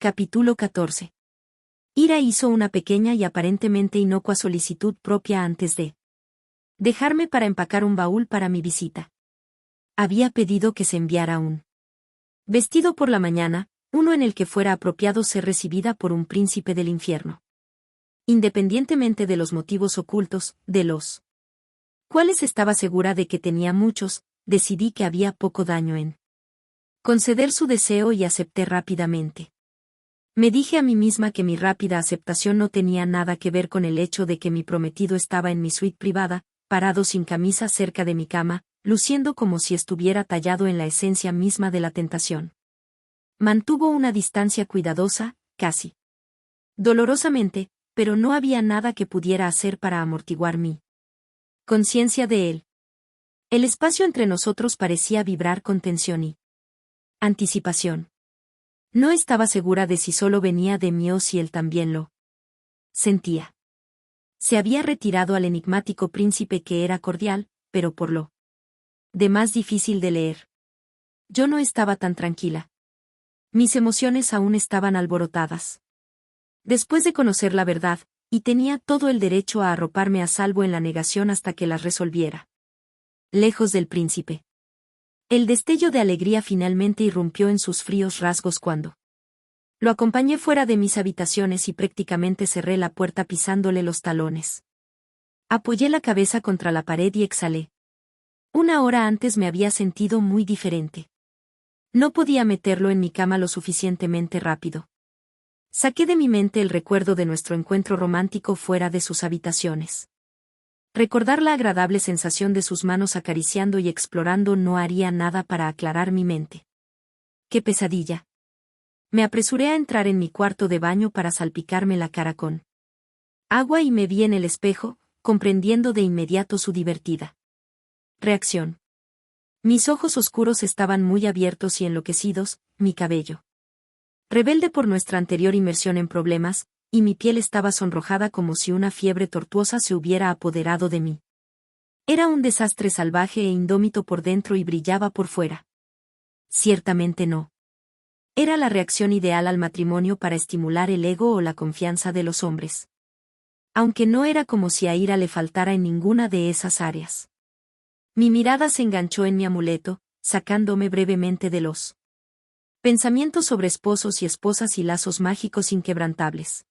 Capítulo 14. Ira hizo una pequeña y aparentemente inocua solicitud propia antes de dejarme para empacar un baúl para mi visita. Había pedido que se enviara un vestido por la mañana, uno en el que fuera apropiado ser recibida por un príncipe del infierno. Independientemente de los motivos ocultos, de los cuales estaba segura de que tenía muchos, decidí que había poco daño en conceder su deseo y acepté rápidamente. Me dije a mí misma que mi rápida aceptación no tenía nada que ver con el hecho de que mi prometido estaba en mi suite privada, parado sin camisa cerca de mi cama, luciendo como si estuviera tallado en la esencia misma de la tentación. Mantuvo una distancia cuidadosa, casi dolorosamente, pero no había nada que pudiera hacer para amortiguar mi conciencia de él. El espacio entre nosotros parecía vibrar con tensión y anticipación. No estaba segura de si solo venía de mí o si él también lo sentía. Se había retirado al enigmático príncipe que era cordial, pero por lo demás difícil de leer. Yo no estaba tan tranquila. Mis emociones aún estaban alborotadas. Después de conocer la verdad, y tenía todo el derecho a arroparme a salvo en la negación hasta que las resolviera. Lejos del príncipe. El destello de alegría finalmente irrumpió en sus fríos rasgos cuando lo acompañé fuera de mis habitaciones y prácticamente cerré la puerta pisándole los talones. Apoyé la cabeza contra la pared y exhalé. Una hora antes me había sentido muy diferente. No podía meterlo en mi cama lo suficientemente rápido. Saqué de mi mente el recuerdo de nuestro encuentro romántico fuera de sus habitaciones. Recordar la agradable sensación de sus manos acariciando y explorando no haría nada para aclarar mi mente. ¡Qué pesadilla! Me apresuré a entrar en mi cuarto de baño para salpicarme la cara con agua y me vi en el espejo, comprendiendo de inmediato su divertida reacción. Mis ojos oscuros estaban muy abiertos y enloquecidos, mi cabello rebelde por nuestra anterior inmersión en problemas, y mi piel estaba sonrojada como si una fiebre tortuosa se hubiera apoderado de mí. Era un desastre salvaje e indómito por dentro y brillaba por fuera. Ciertamente no. Era la reacción ideal al matrimonio para estimular el ego o la confianza de los hombres. Aunque no era como si a Ira le faltara en ninguna de esas áreas. Mi mirada se enganchó en mi amuleto, sacándome brevemente de los pensamientos sobre esposos y esposas y lazos mágicos inquebrantables.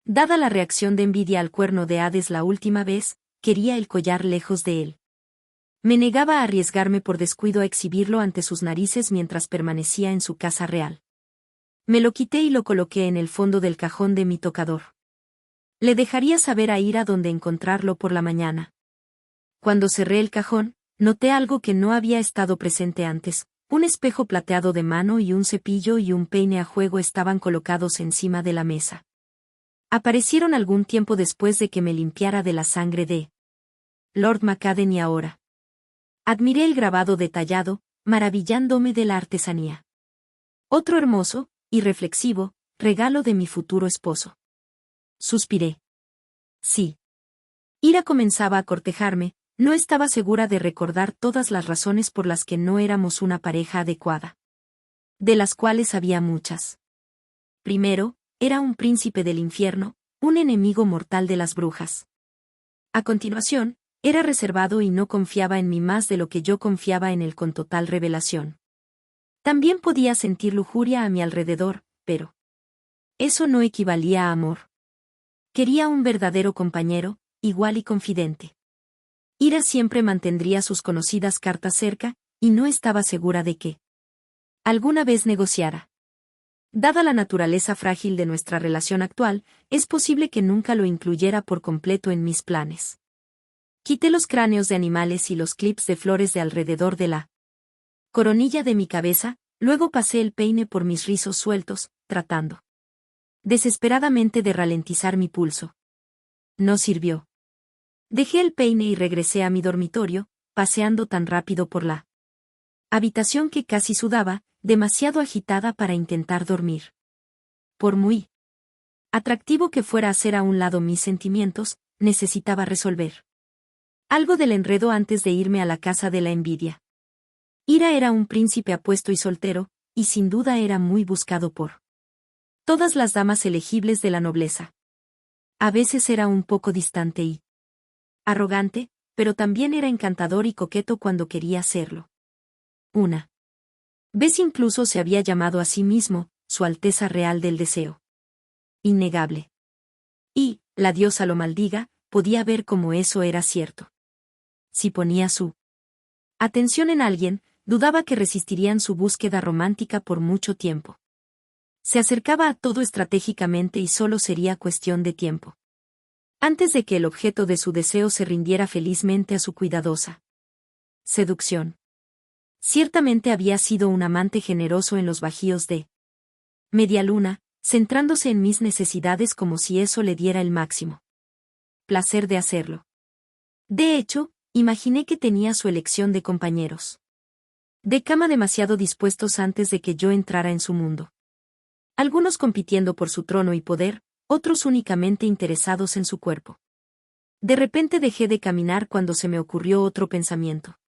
Dada la reacción de envidia al cuerno de Hades la última vez, quería el collar lejos de él. Me negaba a arriesgarme por descuido a exhibirlo ante sus narices mientras permanecía en su casa real. Me lo quité y lo coloqué en el fondo del cajón de mi tocador. Le dejaría saber a Ira dónde encontrarlo por la mañana. Cuando cerré el cajón, noté algo que no había estado presente antes. Un espejo plateado de mano y un cepillo y un peine a juego estaban colocados encima de la mesa. Aparecieron algún tiempo después de que me limpiara de la sangre de Lord Macadden y ahora admiré el grabado detallado, maravillándome de la artesanía. Otro hermoso, y reflexivo, regalo de mi futuro esposo. Suspiré. Sí. Ira comenzaba a cortejarme, no estaba segura de recordar todas las razones por las que no éramos una pareja adecuada. De las cuales había muchas. Primero, era un príncipe del infierno, un enemigo mortal de las brujas. A continuación, era reservado y no confiaba en mí más de lo que yo confiaba en él con total revelación. También podía sentir lujuria a mi alrededor, pero eso no equivalía a amor. Quería un verdadero compañero, igual y confidente. Ira siempre mantendría sus conocidas cartas cerca, y no estaba segura de que alguna vez negociara. Dada la naturaleza frágil de nuestra relación actual, es posible que nunca lo incluyera por completo en mis planes. Quité los cráneos de animales y los clips de flores de alrededor de la coronilla de mi cabeza, luego pasé el peine por mis rizos sueltos, tratando desesperadamente de ralentizar mi pulso. No sirvió. Dejé el peine y regresé a mi dormitorio, paseando tan rápido por la habitación que casi sudaba, demasiado agitada para intentar dormir. Por muy atractivo que fuera hacer a un lado mis sentimientos, necesitaba resolver algo del enredo antes de irme a la casa de la envidia. Ira era un príncipe apuesto y soltero, y sin duda era muy buscado por Todas las damas elegibles de la nobleza. A veces era un poco distante y arrogante, pero también era encantador y coqueto cuando quería serlo. Una vez incluso se había llamado a sí mismo, Su Alteza Real del Deseo. Innegable. Y, la diosa lo maldiga, podía ver cómo eso era cierto. Si ponía su atención en alguien, dudaba que resistirían su búsqueda romántica por mucho tiempo. Se acercaba a todo estratégicamente y solo sería cuestión de tiempo. Antes de que el objeto de su deseo se rindiera felizmente a su cuidadosa seducción. Ciertamente había sido un amante generoso en los bajíos de media luna, centrándose en mis necesidades como si eso le diera el máximo placer de hacerlo. De hecho, imaginé que tenía su elección de compañeros de cama demasiado dispuestos antes de que yo entrara en su mundo. Algunos compitiendo por su trono y poder, otros únicamente interesados en su cuerpo. De repente dejé de caminar cuando se me ocurrió otro pensamiento.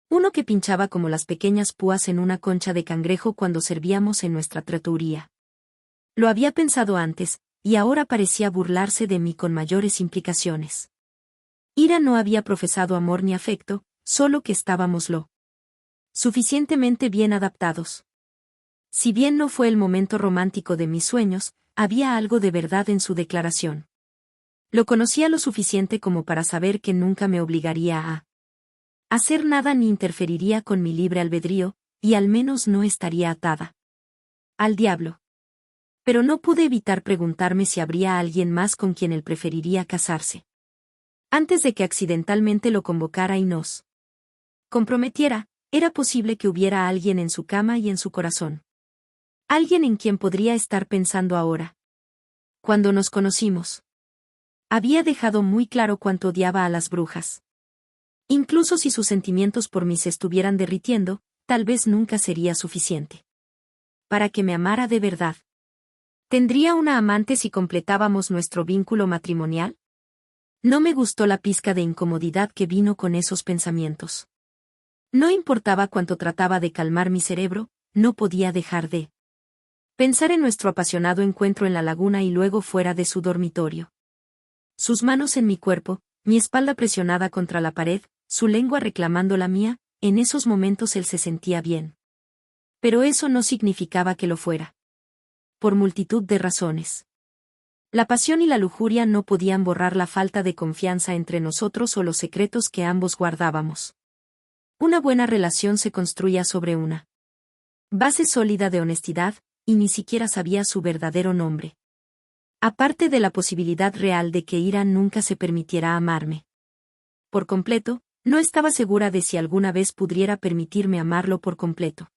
Uno que pinchaba como las pequeñas púas en una concha de cangrejo cuando servíamos en nuestra trattoria. Lo había pensado antes, y ahora parecía burlarse de mí con mayores implicaciones. Ira no había profesado amor ni afecto, solo que estábamos lo suficientemente bien adaptados. Si bien no fue el momento romántico de mis sueños, había algo de verdad en su declaración. Lo conocía lo suficiente como para saber que nunca me obligaría a hacer nada ni interferiría con mi libre albedrío, y al menos no estaría atada al diablo. Pero no pude evitar preguntarme si habría alguien más con quien él preferiría casarse. Antes de que accidentalmente lo convocara y nos comprometiera, era posible que hubiera alguien en su cama y en su corazón. Alguien en quien podría estar pensando ahora. Cuando nos conocimos, había dejado muy claro cuánto odiaba a las brujas. Incluso si sus sentimientos por mí se estuvieran derritiendo, tal vez nunca sería suficiente para que me amara de verdad. ¿Tendría una amante si completábamos nuestro vínculo matrimonial? No me gustó la pizca de incomodidad que vino con esos pensamientos. No importaba cuánto trataba de calmar mi cerebro, no podía dejar de pensar en nuestro apasionado encuentro en la laguna y luego fuera de su dormitorio. Sus manos en mi cuerpo, mi espalda presionada contra la pared, su lengua reclamando la mía, en esos momentos él se sentía bien. Pero eso no significaba que lo fuera. Por multitud de razones. La pasión y la lujuria no podían borrar la falta de confianza entre nosotros o los secretos que ambos guardábamos. Una buena relación se construía sobre una base sólida de honestidad, y ni siquiera sabía su verdadero nombre. Aparte de la posibilidad real de que Ira nunca se permitiera amarme por completo, no estaba segura de si alguna vez pudiera permitirme amarlo por completo.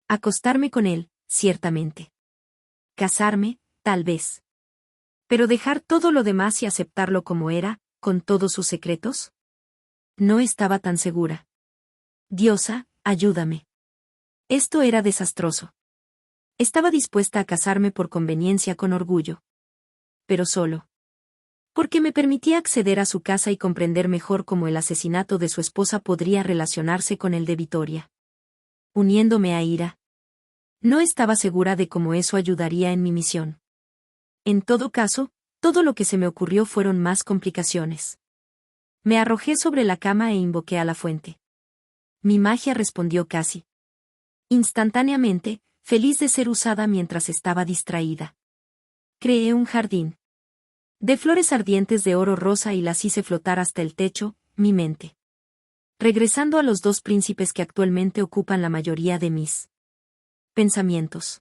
Acostarme con él, ciertamente. Casarme, tal vez. Pero dejar todo lo demás y aceptarlo como era, con todos sus secretos. No estaba tan segura. Diosa, ayúdame. Esto era desastroso. Estaba dispuesta a casarme por conveniencia con orgullo. Pero solo porque me permitía acceder a su casa y comprender mejor cómo el asesinato de su esposa podría relacionarse con el de Vittoria. Uniéndome a Ira. No estaba segura de cómo eso ayudaría en mi misión. En todo caso, todo lo que se me ocurrió fueron más complicaciones. Me arrojé sobre la cama e invoqué a la fuente. Mi magia respondió casi instantáneamente, feliz de ser usada mientras estaba distraída. Creé un jardín de flores ardientes de oro rosa y las hice flotar hasta el techo, mi mente. Regresando a los dos príncipes que actualmente ocupan la mayoría de mis pensamientos.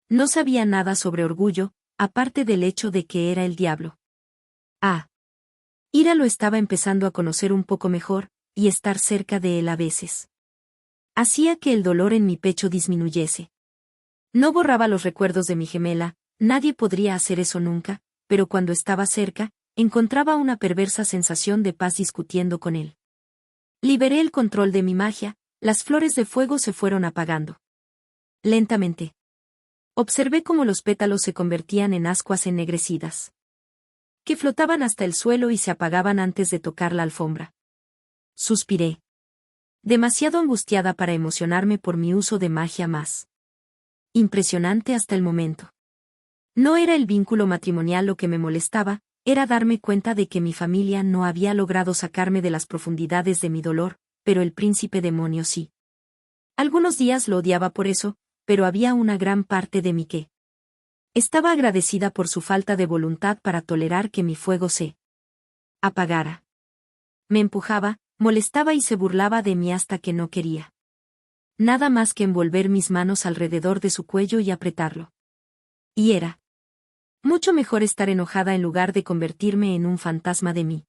No sabía nada sobre orgullo, aparte del hecho de que era el diablo. Ira lo estaba empezando a conocer un poco mejor, y estar cerca de él a veces hacía que el dolor en mi pecho disminuyese. No borraba los recuerdos de mi gemela, nadie podría hacer eso nunca, pero cuando estaba cerca, encontraba una perversa sensación de paz discutiendo con él. Liberé el control de mi magia, las flores de fuego se fueron apagando. Lentamente. Observé cómo los pétalos se convertían en ascuas ennegrecidas, que flotaban hasta el suelo y se apagaban antes de tocar la alfombra. Suspiré. Demasiado angustiada para emocionarme por mi uso de magia más impresionante hasta el momento. No era el vínculo matrimonial lo que me molestaba, era darme cuenta de que mi familia no había logrado sacarme de las profundidades de mi dolor, pero el príncipe demonio sí. Algunos días lo odiaba por eso, pero había una gran parte de mí que estaba agradecida por su falta de voluntad para tolerar que mi fuego se apagara. Me empujaba, molestaba y se burlaba de mí hasta que no quería nada más que envolver mis manos alrededor de su cuello y apretarlo. Y era mucho mejor estar enojada en lugar de convertirme en un fantasma de mí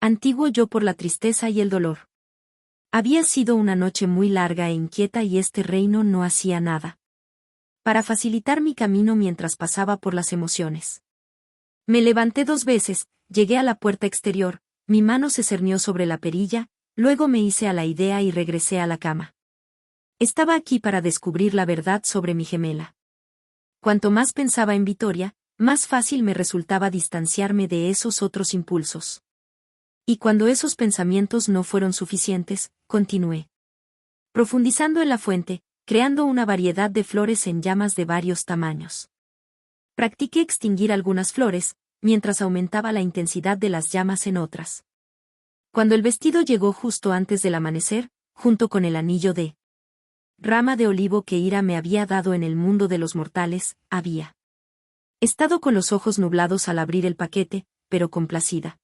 antiguo yo por la tristeza y el dolor. Había sido una noche muy larga e inquieta y este reino no hacía nada para facilitar mi camino mientras pasaba por las emociones. Me levanté 2 veces, llegué a la puerta exterior, mi mano se cernió sobre la perilla, luego me hice a la idea y regresé a la cama. Estaba aquí para descubrir la verdad sobre mi gemela. Cuanto más pensaba en Vittoria, más fácil me resultaba distanciarme de esos otros impulsos. Y cuando esos pensamientos no fueron suficientes, continué profundizando en la fuente, creando una variedad de flores en llamas de varios tamaños. Practiqué extinguir algunas flores, mientras aumentaba la intensidad de las llamas en otras. Cuando el vestido llegó justo antes del amanecer, junto con el anillo de rama de olivo que Ira me había dado en el mundo de los mortales, había estado con los ojos nublados al abrir el paquete, pero complacida.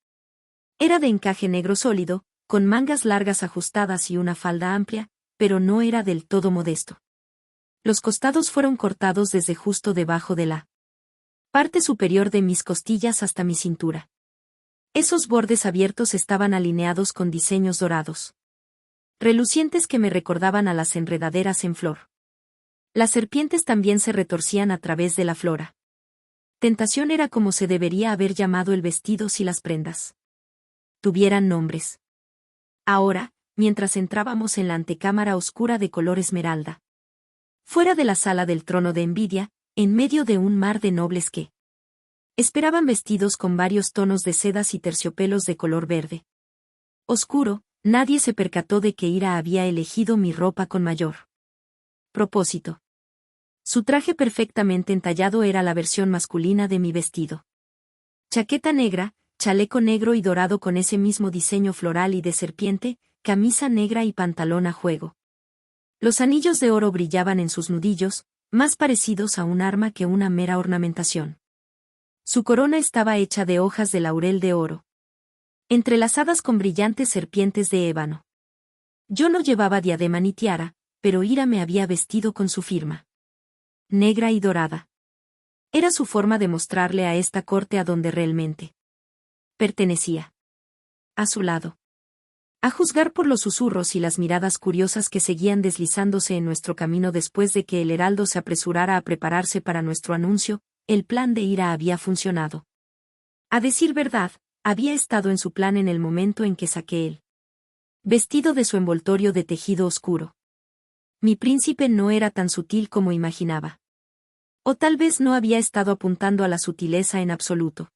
Era de encaje negro sólido, con mangas largas ajustadas y una falda amplia, pero no era del todo modesto. Los costados fueron cortados desde justo debajo de la parte superior de mis costillas hasta mi cintura. Esos bordes abiertos estaban alineados con diseños dorados relucientes que me recordaban a las enredaderas en flor. Las serpientes también se retorcían a través de la flora. Tentación era como se debería haber llamado el vestido si las prendas tuvieran nombres. Ahora, mientras entrábamos en la antecámara oscura de color esmeralda, fuera de la sala del trono de envidia, en medio de un mar de nobles que esperaban vestidos con varios tonos de sedas y terciopelos de color verde oscuro, nadie se percató de que Ira había elegido mi ropa con mayor propósito. Su traje perfectamente entallado era la versión masculina de mi vestido. Chaqueta negra, chaleco negro y dorado con ese mismo diseño floral y de serpiente, camisa negra y pantalón a juego. Los anillos de oro brillaban en sus nudillos, más parecidos a un arma que una mera ornamentación. Su corona estaba hecha de hojas de laurel de oro, entrelazadas con brillantes serpientes de ébano. Yo no llevaba diadema ni tiara, pero Ira me había vestido con su firma negra y dorada. Era su forma de mostrarle a esta corte a donde realmente pertenecía. A su lado. A juzgar por los susurros y las miradas curiosas que seguían deslizándose en nuestro camino después de que el heraldo se apresurara a prepararse para nuestro anuncio, el plan de Ira había funcionado. A decir verdad, había estado en su plan en el momento en que saqué el vestido de su envoltorio de tejido oscuro. Mi príncipe no era tan sutil como imaginaba. O tal vez no había estado apuntando a la sutileza en absoluto.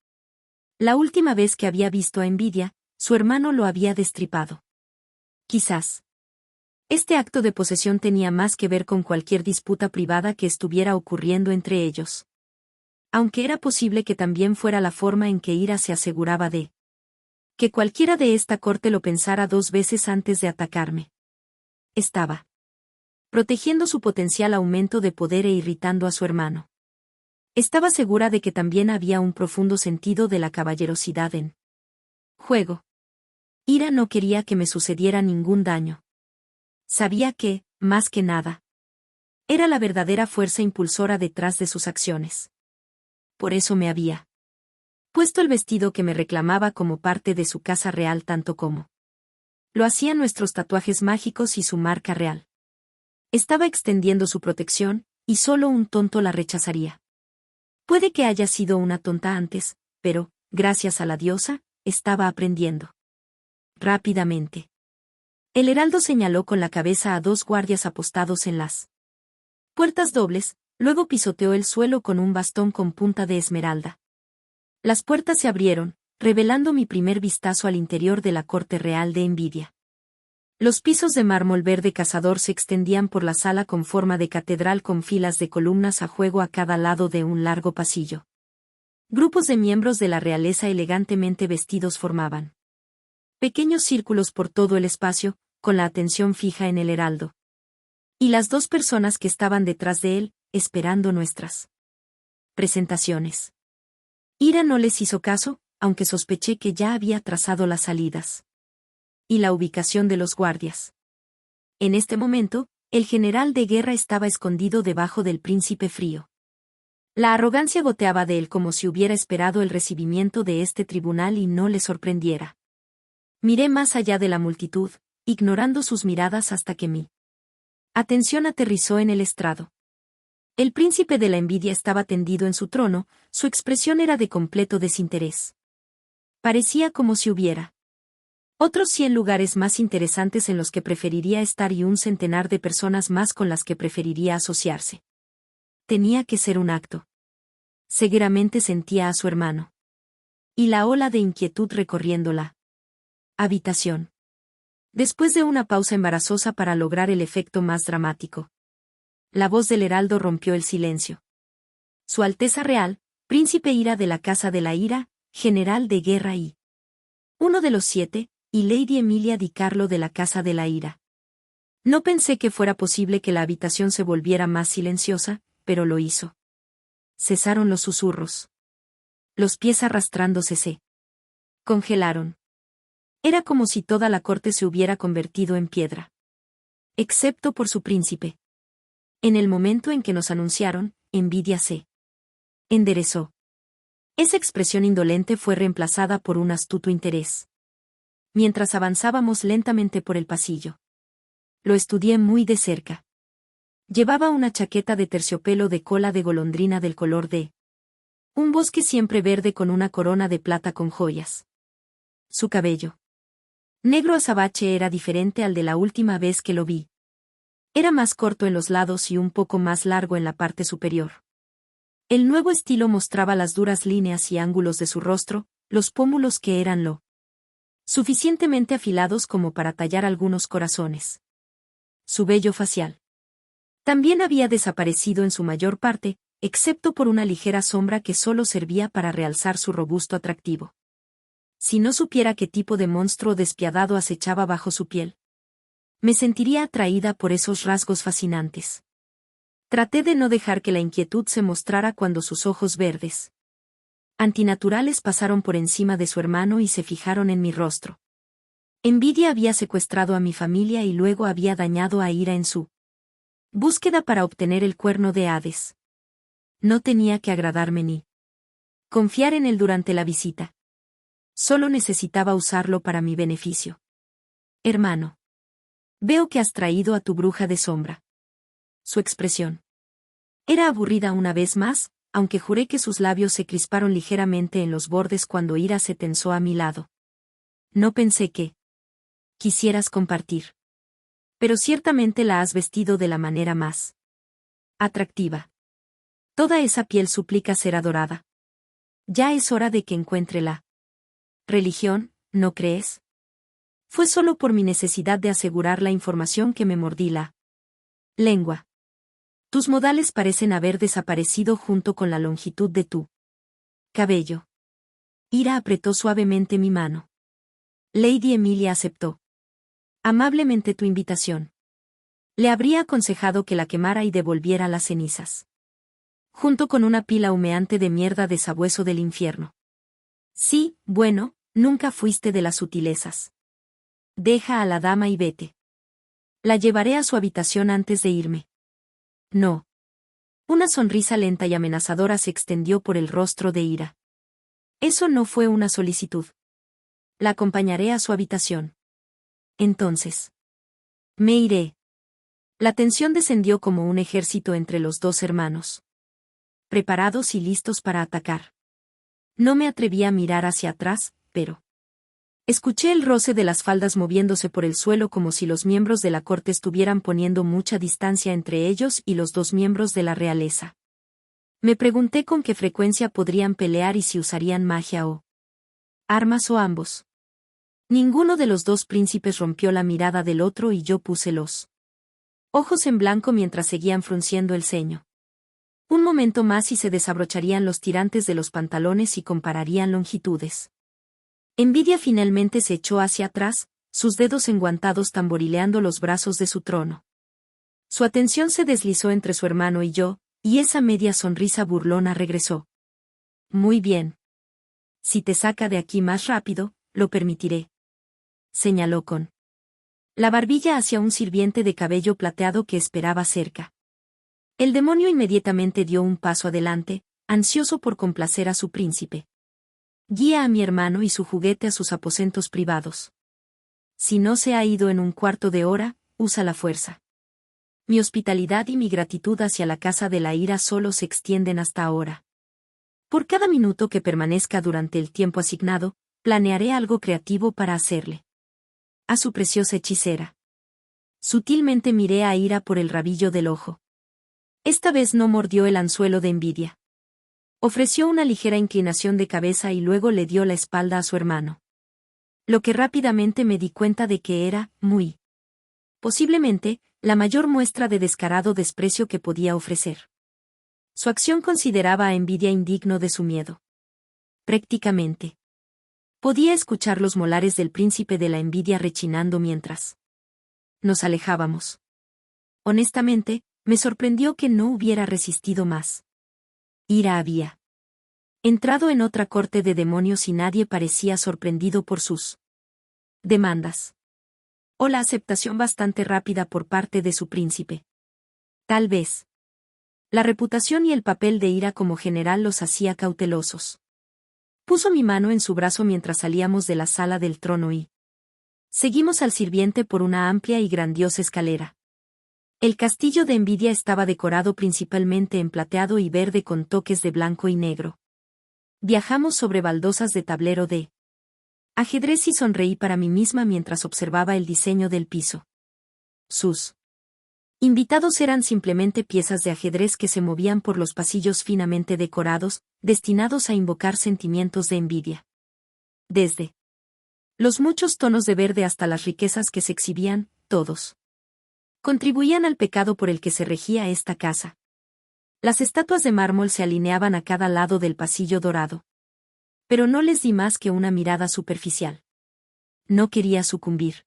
La última vez que había visto a Envidia, su hermano lo había destripado. Quizás este acto de posesión tenía más que ver con cualquier disputa privada que estuviera ocurriendo entre ellos. Aunque era posible que también fuera la forma en que Ira se aseguraba de que cualquiera de esta corte lo pensara 2 veces antes de atacarme. Estaba protegiendo su potencial aumento de poder e irritando a su hermano. Estaba segura de que también había un profundo sentido de la caballerosidad en juego. Ira no quería que me sucediera ningún daño. Sabía que, más que nada, era la verdadera fuerza impulsora detrás de sus acciones. Por eso me había puesto el vestido que me reclamaba como parte de su casa real tanto como lo hacían nuestros tatuajes mágicos y su marca real. Estaba extendiendo su protección, y solo un tonto la rechazaría. Puede que haya sido una tonta antes, pero, gracias a la diosa, estaba aprendiendo rápidamente. El heraldo señaló con la cabeza a 2 guardias apostados en las puertas dobles, luego pisoteó el suelo con un bastón con punta de esmeralda. Las puertas se abrieron, revelando mi primer vistazo al interior de la corte real de Envidia. Los pisos de mármol verde cazador se extendían por la sala con forma de catedral con filas de columnas a juego a cada lado de un largo pasillo. Grupos de miembros de la realeza elegantemente vestidos formaban pequeños círculos por todo el espacio, con la atención fija en el heraldo. Y las dos personas que estaban detrás de él, esperando nuestras presentaciones. Ira no les hizo caso, aunque sospeché que ya había trazado las salidas y la ubicación de los guardias. En este momento, el general de guerra estaba escondido debajo del príncipe frío. La arrogancia goteaba de él como si hubiera esperado el recibimiento de este tribunal y no le sorprendiera. Miré más allá de la multitud, ignorando sus miradas hasta que mi atención aterrizó en el estrado. El príncipe de la envidia estaba tendido en su trono, su expresión era de completo desinterés. Parecía como si hubiera otros 100 lugares más interesantes en los que preferiría estar y un centenar de personas más con las que preferiría asociarse. Tenía que ser un acto. Seguramente sentía a su hermano. Y la ola de inquietud recorriendo la habitación. Después de una pausa embarazosa para lograr el efecto más dramático, la voz del heraldo rompió el silencio. Su Alteza Real, Príncipe Ira de la Casa de la Ira, General de Guerra y uno de los 7, y Lady Emilia Di Carlo de la Casa de la Ira. No pensé que fuera posible que la habitación se volviera más silenciosa, pero lo hizo. Cesaron los susurros. Los pies arrastrándose se congelaron. Era como si toda la corte se hubiera convertido en piedra. Excepto por su príncipe. En el momento en que nos anunciaron, Envidia se enderezó. Esa expresión indolente fue reemplazada por un astuto interés. Mientras avanzábamos lentamente por el pasillo. Lo estudié muy de cerca. Llevaba una chaqueta de terciopelo de cola de golondrina del color de un bosque siempre verde con una corona de plata con joyas. Su cabello negro azabache era diferente al de la última vez que lo vi. Era más corto en los lados y un poco más largo en la parte superior. El nuevo estilo mostraba las duras líneas y ángulos de su rostro, los pómulos que eran lo suficientemente afilados como para tallar algunos corazones. Su vello facial también había desaparecido en su mayor parte, excepto por una ligera sombra que solo servía para realzar su robusto atractivo. Si no supiera qué tipo de monstruo despiadado acechaba bajo su piel, me sentiría atraída por esos rasgos fascinantes. Traté de no dejar que la inquietud se mostrara cuando sus ojos verdes antinaturales pasaron por encima de su hermano y se fijaron en mi rostro. Envidia había secuestrado a mi familia y luego había dañado a Ira en su búsqueda para obtener el cuerno de Hades. No tenía que agradarme ni confiar en él durante la visita. Solo necesitaba usarlo para mi beneficio. Hermano. Veo que has traído a tu bruja de sombra. Su expresión era aburrida una vez más, aunque juré que sus labios se crisparon ligeramente en los bordes cuando Ira se tensó a mi lado. No pensé que quisieras compartir. Pero ciertamente la has vestido de la manera más atractiva. Toda esa piel suplica ser adorada. Ya es hora de que encuentre la religión, ¿no crees? Fue solo por mi necesidad de asegurar la información que me mordí la lengua. Tus modales parecen haber desaparecido junto con la longitud de tu cabello. Ira apretó suavemente mi mano. Lady Emilia aceptó amablemente tu invitación. Le habría aconsejado que la quemara y devolviera las cenizas. Junto con una pila humeante de mierda de sabueso del infierno. Sí, bueno, nunca fuiste de las sutilezas. Deja a la dama y vete. La llevaré a su habitación antes de irme. No. Una sonrisa lenta y amenazadora se extendió por el rostro de Ira. Eso no fue una solicitud. La acompañaré a su habitación. Entonces. Me iré. La tensión descendió como un ejército entre los dos hermanos. Preparados y listos para atacar. No me atreví a mirar hacia atrás, pero escuché el roce de las faldas moviéndose por el suelo como si los miembros de la corte estuvieran poniendo mucha distancia entre ellos y los dos miembros de la realeza. Me pregunté con qué frecuencia podrían pelear y si usarían magia o armas o ambos. Ninguno de los dos príncipes rompió la mirada del otro y yo puse los ojos en blanco mientras seguían frunciendo el ceño. Un momento más y se desabrocharían los tirantes de los pantalones y compararían longitudes. Envidia finalmente se echó hacia atrás, sus dedos enguantados tamborileando los brazos de su trono. Su atención se deslizó entre su hermano y yo, y esa media sonrisa burlona regresó. Muy bien. Si te saca de aquí más rápido, lo permitiré. Señaló con la barbilla hacia un sirviente de cabello plateado que esperaba cerca. El demonio inmediatamente dio un paso adelante, ansioso por complacer a su príncipe. Guía a mi hermano y su juguete a sus aposentos privados. Si no se ha ido en un cuarto de hora, usa la fuerza. Mi hospitalidad y mi gratitud hacia la casa de la ira solo se extienden hasta ahora. Por cada minuto que permanezca durante el tiempo asignado, planearé algo creativo para hacerle a su preciosa hechicera. Sutilmente miré a Ira por el rabillo del ojo. Esta vez no mordió el anzuelo de envidia. Ofreció una ligera inclinación de cabeza y luego le dio la espalda a su hermano. Lo que rápidamente me di cuenta de que era, muy posiblemente, la mayor muestra de descarado desprecio que podía ofrecer. Su acción consideraba a envidia indigno de su miedo. Prácticamente. Podía escuchar los molares del príncipe de la envidia rechinando mientras nos alejábamos. Honestamente, me sorprendió que no hubiera resistido más. Ira había entrado en otra corte de demonios y nadie parecía sorprendido por sus demandas. O la aceptación bastante rápida por parte de su príncipe. Tal vez. La reputación y el papel de Ira como general los hacía cautelosos. Puso mi mano en su brazo mientras salíamos de la sala del trono y seguimos al sirviente por una amplia y grandiosa escalera. El castillo de envidia estaba decorado principalmente en plateado y verde con toques de blanco y negro. Viajamos sobre baldosas de tablero de ajedrez y sonreí para mí misma mientras observaba el diseño del piso. Sus invitados eran simplemente piezas de ajedrez que se movían por los pasillos finamente decorados, destinados a invocar sentimientos de envidia. Desde los muchos tonos de verde hasta las riquezas que se exhibían, todos contribuían al pecado por el que se regía esta casa. Las estatuas de mármol se alineaban a cada lado del pasillo dorado. Pero no les di más que una mirada superficial. No quería sucumbir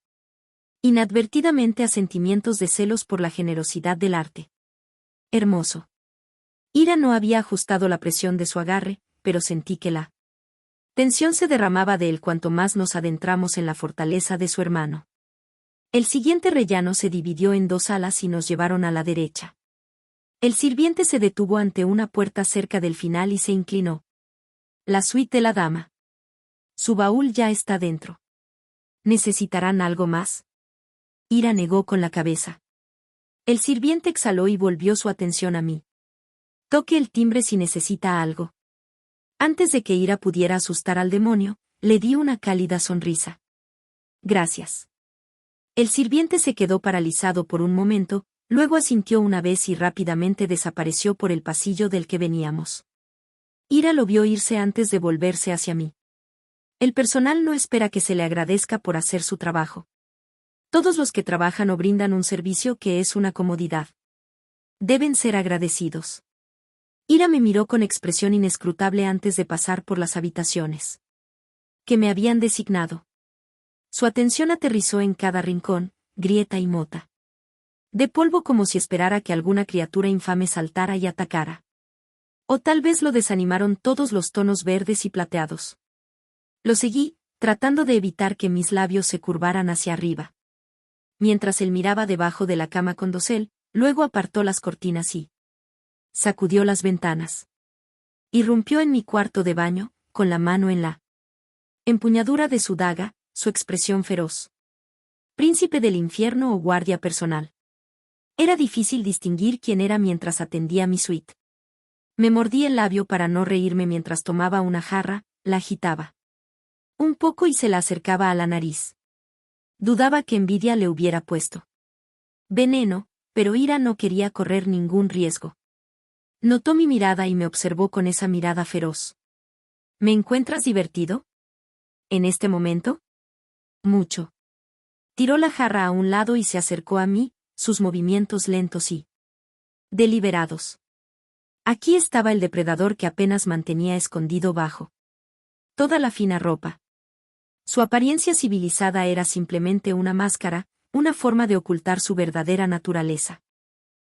inadvertidamente a sentimientos de celos por la generosidad del arte. Hermoso. Ira no había ajustado la presión de su agarre, pero sentí que la tensión se derramaba de él cuanto más nos adentramos en la fortaleza de su hermano. El siguiente rellano se dividió en dos alas y nos llevaron a la derecha. El sirviente se detuvo ante una puerta cerca del final y se inclinó. La suite de la dama. Su baúl ya está dentro. ¿Necesitarán algo más? Ira negó con la cabeza. El sirviente exhaló y volvió su atención a mí. Toque el timbre si necesita algo. Antes de que Ira pudiera asustar al demonio, le di una cálida sonrisa. Gracias. El sirviente se quedó paralizado por un momento, luego asintió una vez y rápidamente desapareció por el pasillo del que veníamos. Ira lo vio irse antes de volverse hacia mí. El personal no espera que se le agradezca por hacer su trabajo. Todos los que trabajan o brindan un servicio que es una comodidad deben ser agradecidos. Ira me miró con expresión inescrutable antes de pasar por las habitaciones que me habían designado. Su atención aterrizó en cada rincón, grieta y mota de polvo como si esperara que alguna criatura infame saltara y atacara. O tal vez lo desanimaron todos los tonos verdes y plateados. Lo seguí, tratando de evitar que mis labios se curvaran hacia arriba. Mientras él miraba debajo de la cama con dosel, luego apartó las cortinas y sacudió las ventanas. Irrumpió en mi cuarto de baño, con la mano en la empuñadura de su daga, su expresión feroz. Príncipe del infierno o guardia personal. Era difícil distinguir quién era mientras atendía mi suite. Me mordí el labio para no reírme mientras tomaba una jarra, la agitaba un poco y se la acercaba a la nariz. Dudaba que envidia le hubiera puesto veneno, pero Ira no quería correr ningún riesgo. Notó mi mirada y me observó con esa mirada feroz. ¿Me encuentras divertido? ¿En este momento? Mucho. Tiró la jarra a un lado y se acercó a mí, sus movimientos lentos y deliberados. Aquí estaba el depredador que apenas mantenía escondido bajo toda la fina ropa. Su apariencia civilizada era simplemente una máscara, una forma de ocultar su verdadera naturaleza.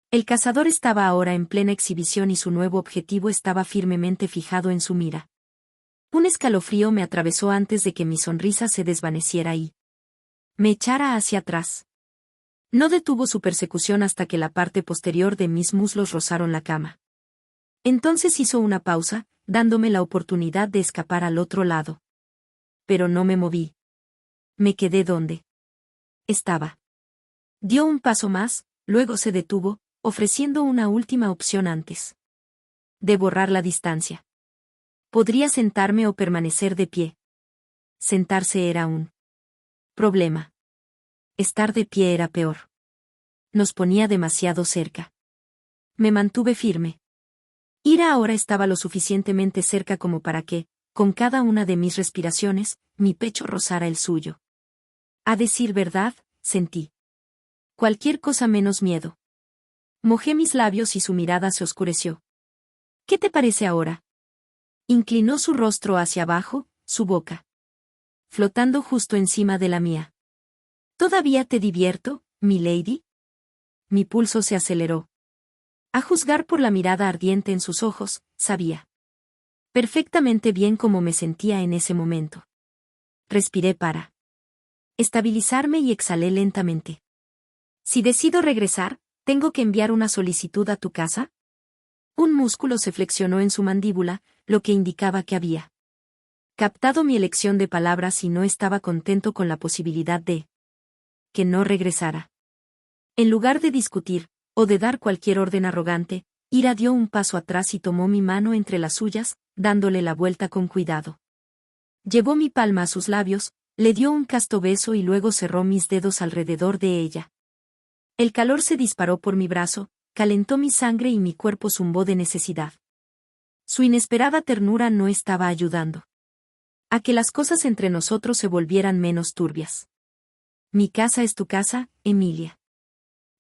El cazador estaba ahora en plena exhibición y su nuevo objetivo estaba firmemente fijado en su mira. Un escalofrío me atravesó antes de que mi sonrisa se desvaneciera y me echara hacia atrás. No detuvo su persecución hasta que la parte posterior de mis muslos rozaron la cama. Entonces hizo una pausa, dándome la oportunidad de escapar al otro lado. Pero no me moví. Me quedé donde estaba. Dio un paso más, luego se detuvo, ofreciendo una última opción antes de borrar la distancia. Podría sentarme o permanecer de pie. Sentarse era un problema. Estar de pie era peor. Nos ponía demasiado cerca. Me mantuve firme. Ira ahora estaba lo suficientemente cerca como para que, con cada una de mis respiraciones, mi pecho rozara el suyo. A decir verdad, sentí cualquier cosa menos miedo. Mojé mis labios y su mirada se oscureció. ¿Qué te parece ahora? Inclinó su rostro hacia abajo, su boca flotando justo encima de la mía. ¿Todavía te divierto, mi lady? Mi pulso se aceleró. A juzgar por la mirada ardiente en sus ojos, sabía perfectamente bien cómo me sentía en ese momento. Respiré para estabilizarme y exhalé lentamente. Si decido regresar, ¿tengo que enviar una solicitud a tu casa? Un músculo se flexionó en su mandíbula, lo que indicaba que había captado mi elección de palabras y no estaba contento con la posibilidad de que no regresara. En lugar de discutir, o de dar cualquier orden arrogante, Ira dio un paso atrás y tomó mi mano entre las suyas, dándole la vuelta con cuidado. Llevó mi palma a sus labios, le dio un casto beso y luego cerró mis dedos alrededor de ella. El calor se disparó por mi brazo, calentó mi sangre y mi cuerpo zumbó de necesidad. Su inesperada ternura no estaba ayudando a que las cosas entre nosotros se volvieran menos turbias. Mi casa es tu casa, Emilia.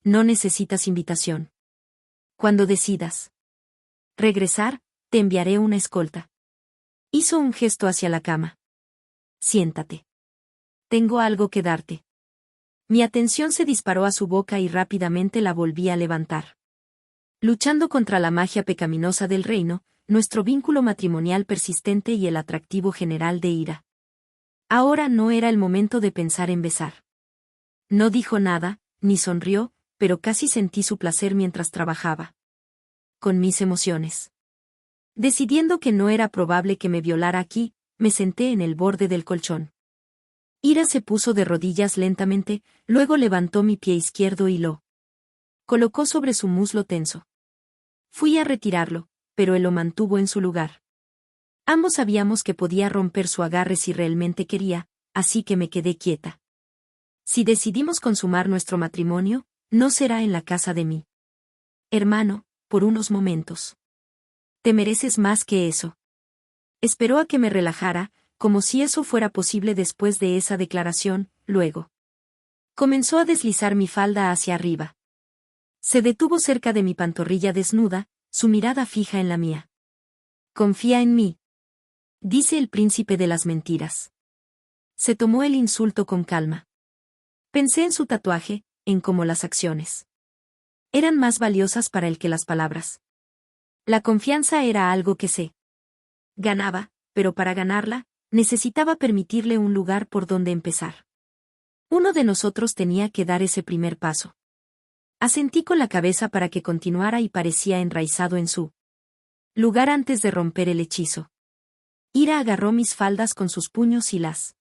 No necesitas invitación. Cuando decidas regresar, te enviaré una escolta. Hizo un gesto hacia la cama. Siéntate. Tengo algo que darte. Mi atención se disparó a su boca y rápidamente la volví a levantar. Luchando contra la magia pecaminosa del reino, nuestro vínculo matrimonial persistente y el atractivo general de Ira. Ahora no era el momento de pensar en besar. No dijo nada, ni sonrió, pero casi sentí su placer mientras trabajaba con mis emociones. Decidiendo que no era probable que me violara aquí, me senté en el borde del colchón. Ira se puso de rodillas lentamente, luego levantó mi pie izquierdo y lo colocó sobre su muslo tenso. Fui a retirarlo, pero él lo mantuvo en su lugar. Ambos sabíamos que podía romper su agarre si realmente quería, así que me quedé quieta. Si decidimos consumar nuestro matrimonio, no será en la casa de mi hermano, por unos momentos. Te mereces más que eso. Esperó a que me relajara, como si eso fuera posible después de esa declaración, luego comenzó a deslizar mi falda hacia arriba. Se detuvo cerca de mi pantorrilla desnuda, su mirada fija en la mía. Confía en mí, dice el príncipe de las mentiras. Se tomó el insulto con calma. Pensé en su tatuaje, en cómo las acciones eran más valiosas para él que las palabras. La confianza era algo que se ganaba, pero para ganarla, necesitaba permitirle un lugar por donde empezar. Uno de nosotros tenía que dar ese primer paso. Asentí con la cabeza para que continuara y parecía enraizado en su lugar antes de romper el hechizo. Ira agarró mis faldas con sus puños y las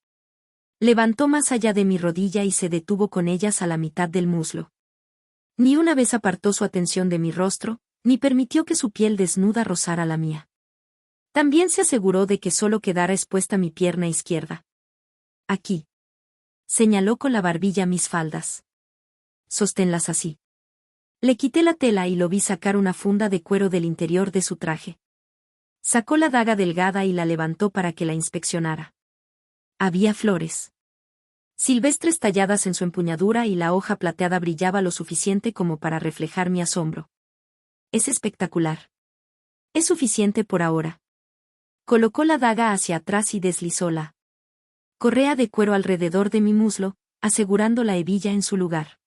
levantó más allá de mi rodilla y se detuvo con ellas a la mitad del muslo. Ni una vez apartó su atención de mi rostro, ni permitió que su piel desnuda rozara la mía. También se aseguró de que solo quedara expuesta mi pierna izquierda. Aquí. Señaló con la barbilla mis faldas. Sosténlas así. Le quité la tela y lo vi sacar una funda de cuero del interior de su traje. Sacó la daga delgada y la levantó para que la inspeccionara. Había flores silvestres talladas en su empuñadura, y la hoja plateada brillaba lo suficiente como para reflejar mi asombro. Es espectacular. Es suficiente por ahora. Colocó la daga hacia atrás y deslizó la correa de cuero alrededor de mi muslo, asegurando la hebilla en su lugar.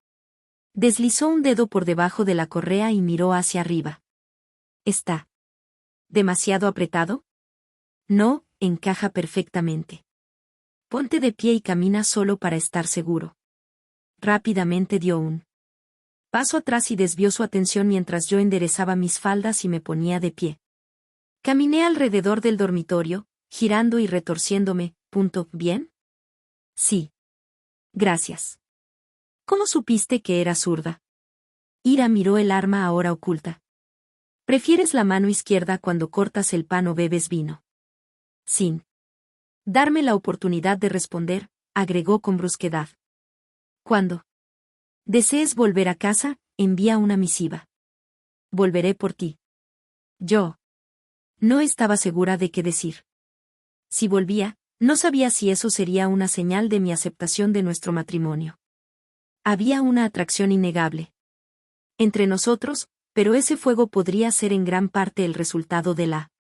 Deslizó un dedo por debajo de la correa y miró hacia arriba. ¿Está demasiado apretado? No, encaja perfectamente. Ponte de pie y camina solo para estar seguro. Rápidamente dio un paso atrás y desvió su atención mientras yo enderezaba mis faldas y me ponía de pie. Caminé alrededor del dormitorio, girando y retorciéndome. ¿Bien? Sí. Gracias. ¿Cómo supiste que era zurda? Ira miró el arma ahora oculta. ¿Prefieres la mano izquierda cuando cortas el pan o bebes vino? Sin darme la oportunidad de responder, agregó con brusquedad. Cuando desees volver a casa, envía una misiva. Volveré por ti. Yo no estaba segura de qué decir. Si volvía, no sabía si eso sería una señal de mi aceptación de nuestro matrimonio. Había una atracción innegable entre nosotros, pero ese fuego podría ser en gran parte el resultado de la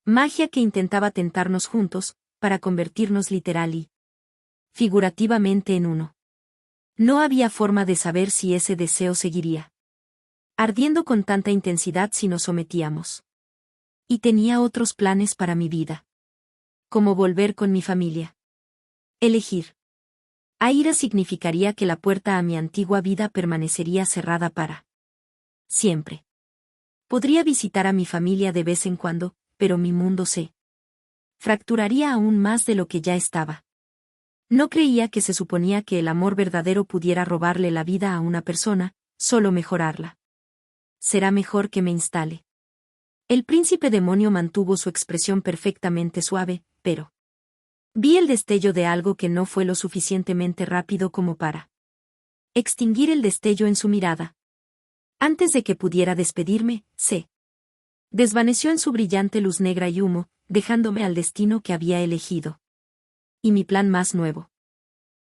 magia que intentaba tentarnos juntos, para convertirnos literal y figurativamente en uno. No había forma de saber si ese deseo seguiría ardiendo con tanta intensidad si nos sometíamos. Y tenía otros planes para mi vida. Como volver con mi familia. Elegir a Ira significaría que la puerta a mi antigua vida permanecería cerrada para siempre. Podría visitar a mi familia de vez en cuando, pero mi mundo se fracturaría aún más de lo que ya estaba. No creía que se suponía que el amor verdadero pudiera robarle la vida a una persona, solo mejorarla. Será mejor que me instale. El príncipe demonio mantuvo su expresión perfectamente suave, pero vi el destello de algo que no fue lo suficientemente rápido como para extinguir el destello en su mirada. Antes de que pudiera despedirme, se desvaneció en su brillante luz negra y humo, dejándome al destino que había elegido. Y mi plan más nuevo.